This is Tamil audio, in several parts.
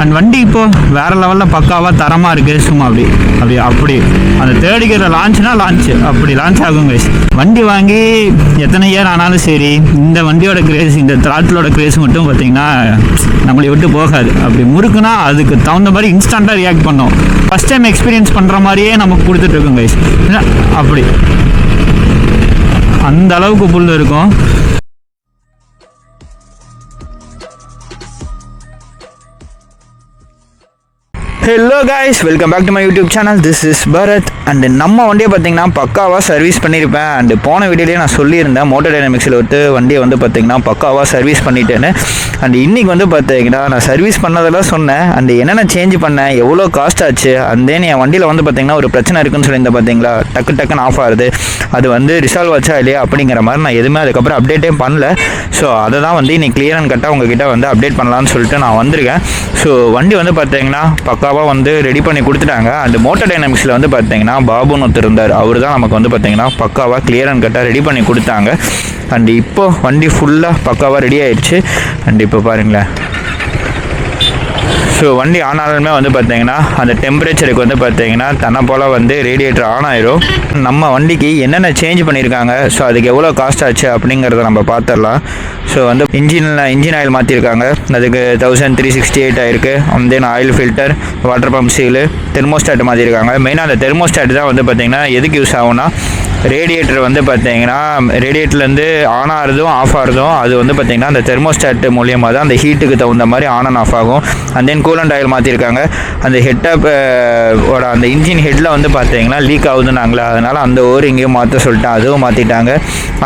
அண்ட் வண்டி இப்போது வேறு லெவலில் பக்காவாக தரமாக இருக்குது. சும்மா அப்படி அந்த தேடிக்கிற லான்ச்னா லான்ச்சு அப்படி லான்ச் ஆகும் கைஸ். வண்டி வாங்கி எத்தனை இயர் ஆனாலும் சரி, இந்த வண்டியோட கிரேஸ், இந்த த்ராட்டிலோட கிரேஸ் மட்டும் பார்த்திங்கன்னா நம்மளை விட்டு போகாது. அப்படி முறுக்குனா அதுக்கு தகுந்த மாதிரி இன்ஸ்டண்ட்டாக ரியாக்ட் பண்ணோம். ஃபஸ்ட் டைம் எக்ஸ்பீரியன்ஸ் பண்ணுற மாதிரியே நமக்கு கொடுத்துட்ருக்கோம் கைஸ். அப்படி அந்த அளவுக்கு புல் இருக்கும். Hello guys, welcome back to my YouTube channel. This is Bharath. And நம்ம வண்டியை பார்த்தீங்கன்னா பக்காவாக சர்வீஸ் பண்ணியிருப்பேன். அண்டு போன வீடியோலேயே நான் சொல்லியிருந்தேன், மோட்டோ டைனமிக்ஸில் விட்டு வண்டியை வந்து பார்த்தீங்கன்னா பக்காவாக சர்வீஸ் பண்ணிட்டேன்னு. அண்டு இன்றைக்கி வந்து பார்த்தீங்கன்னா நான் சர்வீஸ் பண்ணதெல்லாம் சொன்னேன். அண்டு என்னென்ன சேஞ்ச் பண்ணேன், எவ்வளோ காஸ்ட் ஆச்சு, அந்த என் வண்டியில் வந்து பார்த்தீங்கன்னா ஒரு பிரச்சனை இருக்குன்னு சொல்லியிருந்தேன் பார்த்தீங்களா, டக்குன்னு ஆஃப் ஆகுது. அது வந்து ரிசால்வ் ஆச்சா இல்லையா அப்படிங்கிற மாதிரி நான் எதுவுமே அதுக்கப்புறம் அப்டேட்டே பண்ணல. ஸோ அதை தான் வந்து இன்னைக்கு கிளியர் அண்ட் கட்டாக உங்ககிட்ட வந்து அப்டேட் பண்ணலான்னு சொல்லிட்டு நான் வந்திருக்கேன். ஸோ வண்டி வந்து பார்த்தீங்கன்னா பக்காவாக வந்து ரெடி பண்ணி கொடுத்துட்டாங்க. அந்த மோட்டோ டைனமிக்ஸில் வந்து பார்த்தீங்கன்னா பாபுன்னு ஒருத்தர் இருந்தார். அவர் தான் நமக்கு வந்து பார்த்தீங்கன்னா பக்காவாக கிளியர் அண்ட் கட்டாக ரெடி பண்ணி கொடுத்தாங்க. அண்ட் இப்போ வண்டி ஃபுல்லாக பக்காவாக ரெடி ஆயிடுச்சு. அண்ட் இப்போ பாருங்களேன், ஸோ வண்டி ஆனாலுமே வந்து பார்த்தீங்கன்னா அந்த டெம்பரேச்சருக்கு வந்து பார்த்தீங்கன்னா தன்னை போல் வந்து ரேடியேட்டர் ஆன் ஆயிரும். நம்ம வண்டிக்கு என்னென்ன சேஞ்ச் பண்ணியிருக்காங்க, ஸோ அதுக்கு எவ்வளோ காஸ்ட் ஆச்சு அப்படிங்கிறத நம்ம பார்த்துடலாம். ஸோ வந்து இன்ஜின் ஆயில் மாற்றிருக்காங்க, அதுக்கு 1368 ஆயிருக்கு. தென் oil filter, water pump seal, thermostat மாற்றிருக்காங்க. மெயினாக அந்த தெர்மோஸ்டாட் தான் வந்து பார்த்திங்கன்னா எதுக்கு யூஸ் ஆகும்னா, ரேடியேட்டர் வந்து பார்த்தீங்கன்னா ரேடியேட்டர்லேருந்து ஆன் ஆகிறதும் ஆஃப் ஆகிறதும் அது வந்து பார்த்திங்கன்னா அந்த தெர்மோஸ்டாட் மூலியமாக தான் அந்த ஹீட்டுக்கு தகுந்த மாதிரி ஆன் அண்ட் ஆஃப் ஆகும். அண்ட் தென் கூலண்ட் ஆயில் மாற்றிருக்காங்க. அந்த ஹெட்டோட அந்த இன்ஜின் ஹெட்டில் வந்து பார்த்தீங்கன்னா லீக் ஆகுதுன்னாங்களே, அதனால் அந்த ஓரிங்கையும் மாற்ற சொல்லிட்டு அதுவும் மாற்றிட்டாங்க.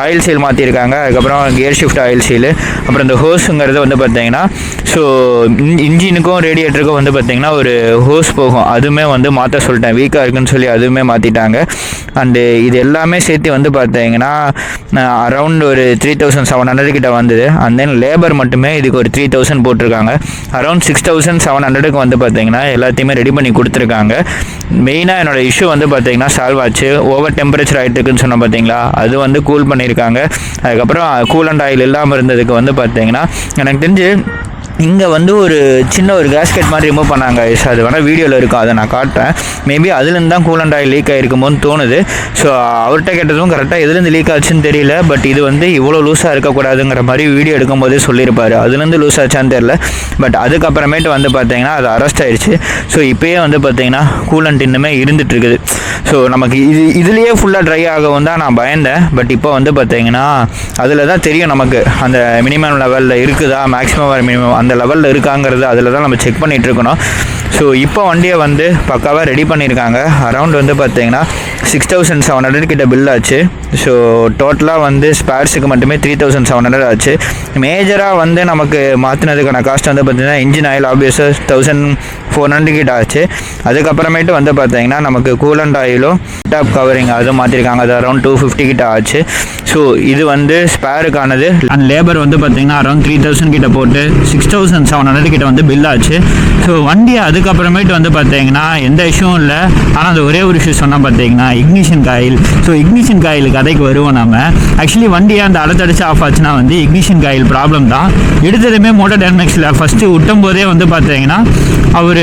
ஆயில் சீல் மாற்றிருக்காங்க. அதுக்கப்புறம் கியர் ஷிஃப்ட் ஆயில் சீலு, அப்புறம் இந்த ஹோஸுங்கிறது வந்து பார்த்தீங்கன்னா ஸோ இன்ஜினுக்கும் ரேடியேட்டருக்கும் வந்து பார்த்திங்கன்னா ஒரு ஹோஸ் போகும், அதுவுமே வந்து மாற்ற சொல்லிட்டேன், வீக்காக இருக்குன்னு சொல்லி அதுவுமே மாற்றிட்டாங்க. அண்டு இது எல்லாமே சேர்த்து வந்து பார்த்தீங்கன்னா அரௌண்ட் ஒரு 3700 கிட்ட வந்தது. அண்ட் தென் லேபர் மட்டுமே இதுக்கு ஒரு 3000 போட்டிருக்காங்க. அரௌண்ட் 6700க்கு வந்து பார்த்தீங்கன்னா எல்லாத்தையுமே ரெடி பண்ணி கொடுத்துருக்காங்க. மெயினாக என்னோடய இஷ்யூ வந்து பார்த்தீங்கன்னா சால்வ் ஆச்சு. ஓவர் டெம்பரேச்சர் ஆகிட்டு இருக்குன்னு சொன்னால் பார்த்தீங்களா, அது வந்து கூல் பண்ணியிருக்காங்க. அதுக்கப்புறம் கூலண்ட் ஆயில் இல்லாமல் இருந்ததுக்கு வந்து பார்த்தீங்கன்னா எனக்கு தெரிஞ்சு இங்கே வந்து ஒரு சின்ன ஒரு கேஸ்கெட் மாதிரி ரிமூவ் பண்ணாங்க. அது வேணால் வீடியோவில் இருக்கும், அதை நான் காட்டுறேன். மேபி அதுலேருந்து தான் கூலண்ட் ஆயில் லீக் ஆகிருக்குமோன்னு தோணுது. ஸோ அவர்கிட்ட கேட்டதும் கரெக்டாக எதுலேருந்து லீக் ஆச்சுன்னு தெரியல. பட் இது வந்து இவ்வளோ லூஸாக இருக்கக்கூடாதுங்கிற மாதிரி வீடியோ எடுக்கும்போதே சொல்லியிருப்பார். அதுலேருந்து லூஸ் ஆச்சான்னு தெரியல. பட் அதுக்கப்புறமேட்டு வந்து பார்த்தீங்கன்னா அது அரெஸ்ட் ஆயிடுச்சு. ஸோ இப்போயே வந்து பார்த்தீங்கன்னா கூலண்ட் இன்னுமே இருந்துகிட்டு இருக்குது. ஸோ நமக்கு இதுலேயே ஃபுல்லாக ட்ரை ஆகவும் தான் நான் பயந்தேன். பட் இப்போ வந்து பார்த்தீங்கன்னா அதில் தான் தெரியும் நமக்கு அந்த மினிமம் லெவலில் இருக்குதா, மேக்ஸிமம் மினிமம் அந்த லெவலில் இருக்காங்கிறது அதில் தான் நம்ம செக் பண்ணிகிட்டு இருக்கணும். ஸோ இப்போ வண்டியை வந்து பக்காவாக ரெடி பண்ணியிருக்காங்க. அரௌண்ட் வந்து பார்த்தீங்கன்னா 6700 கிட்ட பில் ஆச்சு. ஸோ டோட்டலாக வந்து ஸ்பேர்ஸுக்கு மட்டுமே 3700 ஆச்சு. மேஜராக வந்து நமக்கு மாற்றினதுக்கான காஸ்ட் வந்து பார்த்திங்கன்னா இன்ஜின் ஆயில் ஆப்வியஸாக 1400 கிட்ட ஆச்சு. அதுக்கப்புறமேட்டு வந்து பார்த்தீங்கன்னா நமக்கு கூலண்ட் ஆயிலும் டாப் கவரிங் அதுவும் மாற்றிருக்காங்க, அது அரௌண்ட் 250 கிட்ட ஆச்சு. ஸோ இது வந்து ஸ்பேருக்கானது. அண்ட் லேபர் வந்து பார்த்திங்கன்னா அரௌண்ட் 3000 கிட்ட போட்டு 6700 கிட்ட வந்து பில் ஆச்சு. ஸோ வண்டியை அதுக்கப்புறமேட்டு வந்து பார்த்தீங்கன்னா எந்த இஷ்யூவும் இல்லை. ஆனால் அந்த ஒரே ஒரு இஷ்யூ சொன்னால் பார்த்தீங்கன்னா ignition coil. So ignition coil கதைக்கு வருவோம் நம்ம. ஆக்சுவலி வண்டியை அந்த அழுத்தடிச்சு ஆஃப் ஆச்சுன்னா வந்து இக்னிஷன் காயில் ப்ராப்ளம் தான். எடுத்ததுமே மோட்டோ டைனமிக்ஸில் ஃபஸ்ட்டு விட்டும் போதே வந்து பார்த்தீங்கன்னா அவர்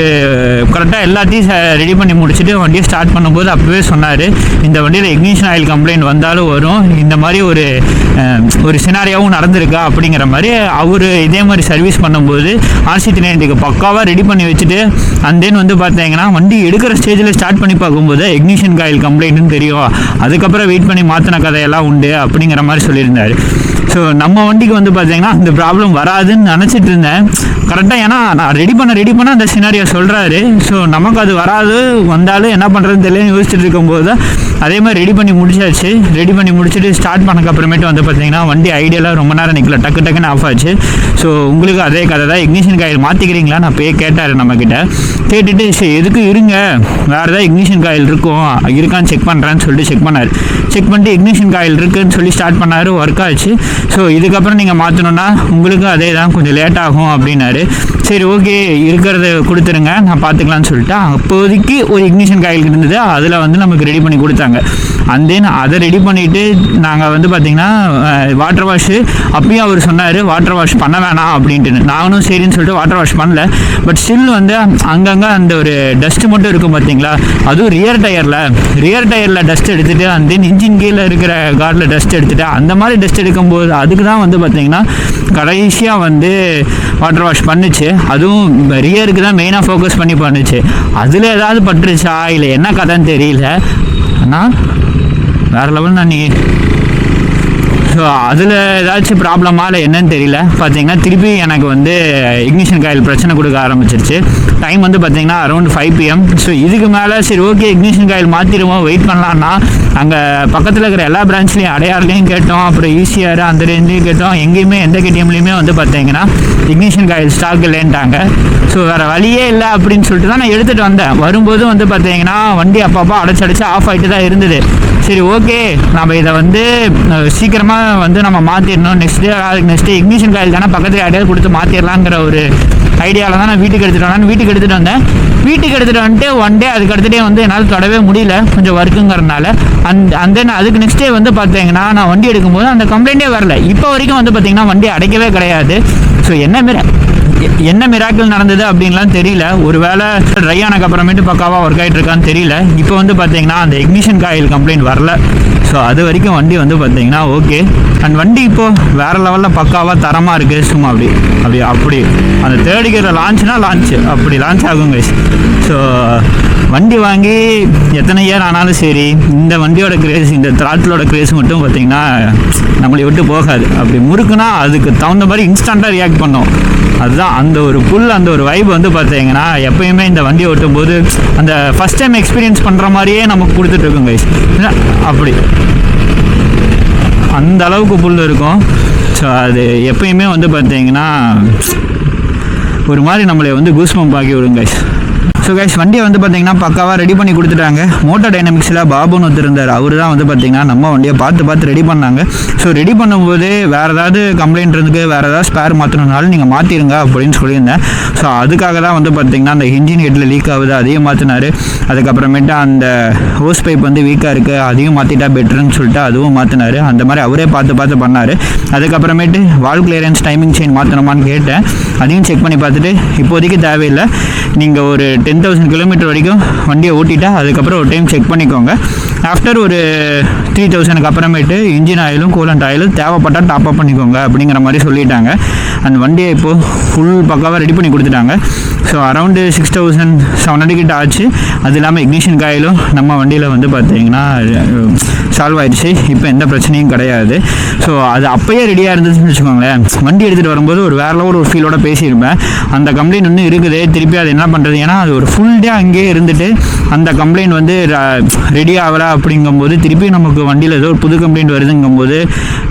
கரெக்டாக எல்லாத்தையும் ரெடி பண்ணி முடிச்சுட்டு வண்டியை ஸ்டார்ட் பண்ணும்போது அப்போவே சொன்னார், இந்த வண்டியில் இக்னிஷன் ஆயில் கம்ப்ளைண்ட் வந்தாலும் வரும், இந்த மாதிரி ஒரு சினாரியாவும் நடந்திருக்கா அப்படிங்கிற மாதிரி அவர் இதே மாதிரி சர்வீஸ் பண்ணும்போது RC 390க்கு பக்காவாக ரெடி பண்ணி வச்சுட்டு அண்ட் தென் வந்து பார்த்தீங்கன்னா வண்டி எடுக்கிற ஸ்டேஜில் ஸ்டார்ட் பண்ணி பார்க்கும்போது இக்னிஷன் காயில் கம்ப்ளைண்ட்டுன்னு தெரியும், அதுக்கப்புறம் வெயிட் பண்ணி மாற்றின கதையெல்லாம் உண்டு அப்படிங்கிற மாதிரி சொல்லியிருந்தார். ஸோ நம்ம வண்டிக்கு வந்து பார்த்தீங்கன்னா அந்த ப்ராப்ளம் வராதுன்னு நினச்சிட்டு இருந்தேன் கரெக்டாக. ஏன்னா நான் ரெடி பண்ண அந்த சினாரியா சொல்கிறாரு. ஸோ நமக்கு அது வராது, வந்தாலும் என்ன பண்ணுறதுன்னு தெரியலன்னு யோசிச்சுட்டு இருக்கும்போது அதே மாதிரி ரெடி பண்ணி முடிச்சாச்சு. ரெடி பண்ணி முடிச்சுட்டு ஸ்டார்ட் பண்ணக்கப்புறமேட்டு வந்து பார்த்தீங்கன்னா வண்டி ஐடியெல்லாம் ரொம்ப நேரம் நிற்கல, டக்குன்னு ஆஃப் ஆச்சு. ஸோ உங்களுக்கு அதே கதை தான். இக்னிஷன் காயில் மாற்றிக்கிறீங்களா நான் போய் கேட்டார் நம்மக்கிட்ட. கேட்டுட்டு சரி எதுக்கு இருங்க, வேறு ஏதாவது இக்னிஷன் காயில் இருக்கான்னு செக் பண்ணுறேன்னு சொல்லிட்டு செக் பண்ணிட்டு இக்னிஷன் காயில் இருக்குன்னு சொல்லி ஸ்டார்ட் பண்ணார். ஒர்க் ஆச்சு. ஸோ இதுக்கப்புறம் நீங்கள் மாற்றணுன்னா உங்களுக்கும் அதே தான், கொஞ்சம் லேட் ஆகும் அப்படின்னாரு. சரி ஓகே இருக்கிறத கொடுத்துருங்க நான் பார்த்துக்கலான்னு சொல்லிட்டு அப்போதைக்கு ஒரு இக்னிஷன் காயில் இருந்தது, அதில் வந்து நமக்கு ரெடி பண்ணி கொடுத்தாங்க. அண்ட் தென் அதை ரெடி பண்ணிவிட்டு நாங்கள் வந்து பார்த்திங்கன்னா வாட்டர் வாஷு அப்பயும் அவர் சொன்னார் வாட்டர் வாஷ் பண்ண வேணாம் அப்படின்ட்டு. நானும் சரின்னு சொல்லிட்டு வாட்டர் வாஷ் பண்ணல. பட் ஸ்டில் வந்து அங்கங்கே அந்த ஒரு டஸ்ட்டு மட்டும் இருக்கும் பார்த்தீங்களா, அதுவும் ரியர் டயரில் டஸ்ட் எடுத்துகிட்டு அண்ட் தென் இன்ஜின் கீழே இருக்கிற கார்டில் டஸ்ட் எடுத்துகிட்டு அந்த மாதிரி டஸ்ட் எடுக்கும்போது அதுக்கு தான் வந்து பார்த்திங்கன்னா கடைசியாக வந்து வாட்டர் வாஷ் பண்ணுச்சு. அதுவும் ரியருக்கு தான் மெயினாக ஃபோக்கஸ் பண்ணி பண்ணுச்சு. அதில் ஏதாவது பட்டுருச்சா இல்லை என்ன கதைன்னு தெரியல, ஆனால் வேறு லெவல் நான் ஸோ அதில் ஏதாச்சும் ப்ராப்ளமா இல்லை என்னன்னு தெரியல. பார்த்தீங்கன்னா திருப்பி எனக்கு வந்து இக்னிஷன் காயில் பிரச்சனை கொடுக்க ஆரம்பிச்சிருச்சு. டைம் வந்து பார்த்தீங்கன்னா அரௌண்ட் 5 PM. ஸோ இதுக்கு மேலே சரி ஓகே இக்னிஷன் காயில் மாற்றிடுவோம் வெயிட் பண்ணலான்னா அங்கே பக்கத்தில் இருக்கிற எல்லா பிரான்ச்லேயும் அடையாறுலையும் கேட்டோம், அப்புறம் ஈசிஆர் அந்த ரேஞ்சிலையும் கேட்டோம், எங்கேயுமே எந்த கேடிஎம்லேயுமே வந்து பார்த்தீங்கன்னா இக்னிஷன் காயில் ஸ்டாக் இல்லைன்ட்டாங்க. ஸோ வேறு வழியே இல்லை அப்படின்னு சொல்லிட்டு தான் நான் எடுத்துகிட்டு வந்தேன். வரும்போது வந்து பார்த்தீங்கன்னா வண்டி அப்பப்போ அடைச்சு ஆஃப் ஆகிட்டு தான் இருந்தது. சரி ஓகே நம்ம இதை வந்து சீக்கிரமாக வந்து நம்ம மாற்றிடணும், நெக்ஸ்ட் டே இக்னிஷன் காயில் தானே பக்கத்தில் யாரையாவது கொடுத்து மாற்றிடலாங்கிற ஒரு ஐடியாவில் தான் நான் வீட்டுக்கு எடுத்துகிட்டு வந்தேன். வீட்டுக்கு எடுத்துகிட்டு வந்துட்டு ஒன் டே அதுக்கு அடுத்த டே வந்து என்னால் தொடவே முடியல, கொஞ்சம் ஒர்க்குங்கிறதுனால. அந்த அதுக்கு நெக்ஸ்ட் டே வந்து பார்த்தீங்கன்னா நான் வண்டி எடுக்கும்போது அந்த கம்ப்ளைண்ட்டே வரல. இப்போ வரைக்கும் வந்து பார்த்தீங்கன்னா வண்டி அடைக்கவே கிடையாது. ஸோ என்ன மிராக்கிள் நடந்தது அப்படின்லாம் தெரியல. ஒரு வேளை ட்ரை ஆனக்கு அப்புறமேட்டு பக்காவாக ஒர்க் ஆகிட்டு இருக்கான்னு தெரியல. இப்போ வந்து பார்த்தீங்கன்னா அந்த இக்னிஷன் காயில் கம்ப்ளைண்ட் வரல. ஸோ அது வரைக்கும் வண்டி வந்து பார்த்தீங்கன்னா ஓகே. அண்ட் வண்டி இப்போது வேறு லெவலில் பக்காவாக தரமாக இருக்குது. சும்மா அப்படி அந்த தேர்ட் கியரில் லான்ச் அப்படி லான்ச் ஆகும் கைஸ். ஸோ வண்டி வாங்கி எத்தனை இயர் ஆனாலும் சரி இந்த வண்டியோட கிரேஸ், இந்த த்ராட்டிலோட கிரேஸ் மட்டும் பார்த்திங்கன்னா நம்மளை விட்டு போகாது. அப்படி முறுக்குனா அதுக்கு தகுந்த மாதிரி இன்ஸ்டண்ட்டாக ரியாக்ட் பண்ணோம். அதுதான் அந்த ஒரு வைப் வந்து பார்த்தீங்கன்னா எப்பயுமே இந்த வண்டியை ஓட்டும் போது அந்த ஃபஸ்ட் டைம் எக்ஸ்பீரியன்ஸ் பண்ணுற மாதிரியே நமக்கு கொடுத்துட்ருக்கோம் கைஸ். அப்படி அந்த அளவுக்கு புல் இருக்கும். ஸோ அது எப்பயுமே வந்து பார்த்தீங்கன்னா ஒரு மாதிரி நம்மளை வந்து கூஸ்பம்ப் ஆக்கி விடுங்க கைஸ். ஸோ கைஸ் வண்டியை வந்து பார்த்தீங்கன்னா பக்காவாக ரெடி பண்ணி கொடுத்துட்டாங்க. மோட்டோ டைனமிக்ஸில் பாபுன்னு ஒருத்தர் அவர் தான் வந்து பார்த்தீங்கன்னா நம்ம வண்டியை பார்த்து ரெடி பண்ணாங்க. ஸோ ரெடி பண்ணும்போது வேறு ஏதாவது கம்ப்ளைண்ட் இருந்துக்கு வேறு ஏதாவது ஸ்பேர் மாற்றணுனாலும் நீங்கள் மாற்றிடுங்க அப்படின்னு சொல்லியிருந்தேன். ஸோ அதுக்காக தான் வந்து பார்த்தீங்கன்னா அந்த இன்ஜின் ஹெட்டில் லீக் ஆகுது அதையும் மாற்றினார். அதுக்கப்புறமேட்டு அந்த ஹோஸ் பைப் வந்து வீக்காக இருக்குது அதையும் மாற்றிட்டா பெட்டர்னு சொல்லிட்டு அதுவும் மாற்றினார். அந்த மாதிரி அவரே பார்த்து பண்ணார். அதுக்கப்புறமேட்டு வால் கிளியரன்ஸ் டைமிங் செயின் மாற்றணுமான்னு கேட்டேன். அதையும் செக் பண்ணி பார்த்துட்டு இப்போதைக்கு தேவையில்லை, நீங்கள் ஒரு 10,000 கிலோமீட்டர் வரைக்கும் வண்டியை ஓட்டிட்டா அதுக்கப்புறம் ஒரு டைம் செக் பண்ணிக்கோங்க. ஆஃப்டர் ஒரு 3,000க்கு அப்புறமேட்டு இன்ஜின் ஆயிலும் கூலண்ட் ஆயிலும் தேவைப்பட்டால் டாப் அப் பண்ணிக்கோங்க அப்படிங்கிற மாதிரி சொல்லிட்டாங்க. அந்த வண்டியை இப்போது ஃபுல் பக்காவாக ரெடி பண்ணி கொடுத்துட்டாங்க. ஸோ அரௌண்டு 6,700 கிட்ட ஆச்சு. அது இல்லாமல் இக்னிஷன் காயிலும் நம்ம வண்டியில் வந்து பார்த்தீங்கன்னா சால்வ் ஆகிடுச்சு. இப்போ எந்த பிரச்சனையும் கிடையாது. ஸோ அது அப்போயே ரெடியாக இருந்துச்சுன்னு வச்சுக்கோங்களேன். வண்டி எடுத்துகிட்டு வரும்போது ஒரு வேறு லெவல் ஒரு ஃபீலோட பேசியிருப்பேன். அந்த கம்ப்ளைண்ட் இன்னும் இருக்குது, திருப்பி அது என்ன பண்ணுறது, ஏன்னா அது ஒரு ஃபுல் டே அங்கேயே இருந்துட்டு அந்த கம்ப்ளைண்ட் வந்து ரெடி ஆகலை அப்படிங்கும்போது திருப்பி நமக்கு வண்டியில் ஏதோ ஒரு புது கம்ப்ளைண்ட் வருதுங்கும்போது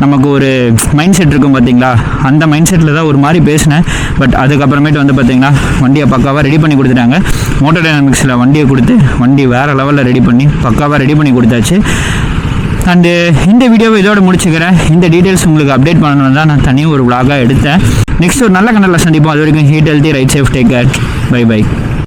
நமக்கு ஒரு மைண்ட் செட் இருக்கும் பார்த்தீங்களா, அந்த மைண்ட் செட்டில் தான் ஒரு மாதிரி பேசினேன். பட் அதுக்கப்புறமேட்டு வந்து பார்த்தீங்கன்னா வண்டியை பக்காவாக ரெடி பண்ணி கொடுத்துட்டாங்க. மோட்டோ டைனமிக்ஸில் வண்டியை கொடுத்து வண்டி வேறு லெவலில் ரெடி பண்ணி பக்காவாக ரெடி பண்ணி கொடுத்தாச்சு. அண்டு இந்த வீடியோவை இதோட முடிச்சுக்கிறேன். இந்த டீட்டெயில்ஸ் உங்களுக்கு அப்டேட் பண்ணணும் தான் நான் தனியாக ஒரு vlog-ஆக எடுத்தேன். நெக்ஸ்ட் ஒரு நல்ல கண்டல சந்திப்போம். அது வரைக்கும் eat healthy ride safe take care. By.